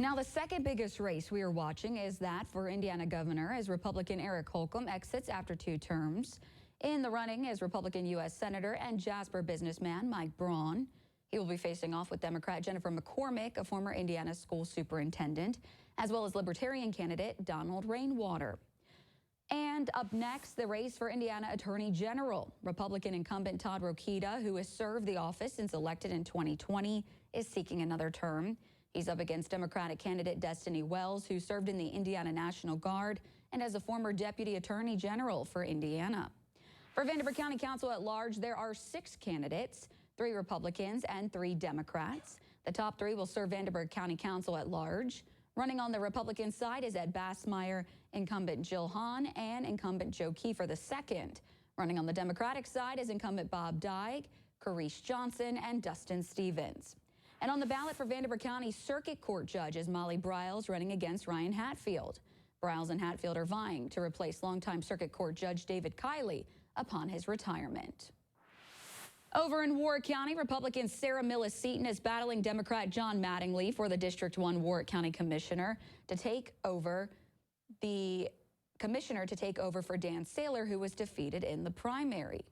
Now, the second biggest race we are watching is that for Indiana governor as Republican Eric Holcomb exits after 2 terms. In the running is Republican U.S. Senator and Jasper businessman Mike Braun. He will be facing off with Democrat Jennifer McCormick, a former Indiana school superintendent, as well as Libertarian candidate Donald Rainwater. And up next, the race for Indiana Attorney General. Republican incumbent Todd Rokita, who has served the office since elected in 2020, is seeking another term. He's up against Democratic candidate Destiny Wells, who served in the Indiana National Guard and as a former Deputy Attorney General for Indiana. For Vanderburgh County Council at large, there are 6 candidates, 3 Republicans and 3 Democrats. The top 3 will serve Vanderburgh County Council at large. Running on the Republican side is Ed Bassmeyer, incumbent Jill Hahn, and incumbent Joe Kiefer II. Running on the Democratic side is incumbent Bob Dyke, Carice Johnson, and Dustin Stevens. And on the ballot for Vanderburgh County Circuit Court Judge is Molly Briles running against Ryan Hatfield. Briles and Hatfield are vying to replace longtime Circuit Court Judge David Kiley upon his retirement. Over in Warwick County, Republican Sarah Millis Seaton is battling Democrat John Mattingly for the District 1 Warwick County Commissioner to take over for Dan Saylor, who was defeated in the primary.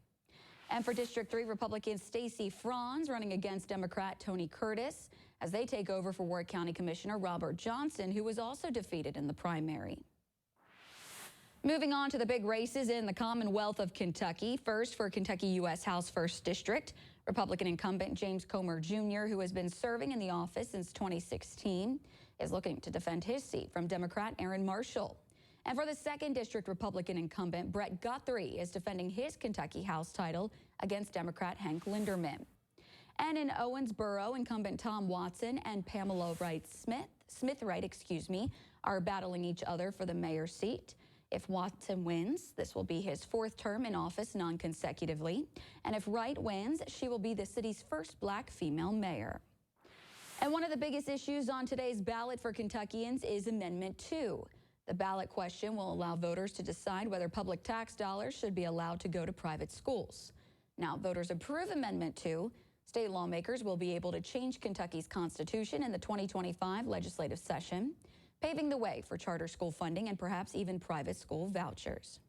And for District 3, Republican Stacey Franz running against Democrat Tony Curtis as they take over for Warwick County Commissioner Robert Johnson, who was also defeated in the primary. Moving on to the big races in the Commonwealth of Kentucky. First, for Kentucky U.S. House 1st District, Republican incumbent James Comer Jr., who has been serving in the office since 2016, is looking to defend his seat from Democrat Aaron Marshall. And for the 2nd District, Republican incumbent Brett Guthrie is defending his Kentucky House title against Democrat Hank Linderman. And in Owensboro, incumbent Tom Watson and Pamela Smith Wright, are battling each other for the mayor's seat. If Watson wins, this will be his 4th term in office non-consecutively. And if Wright wins, she will be the city's first black female mayor. And one of the biggest issues on today's ballot for Kentuckians is Amendment 2. The ballot question will allow voters to decide whether public tax dollars should be allowed to go to private schools. Now, if voters approve Amendment 2, state lawmakers will be able to change Kentucky's constitution in the 2025 legislative session, paving the way for charter school funding and perhaps even private school vouchers.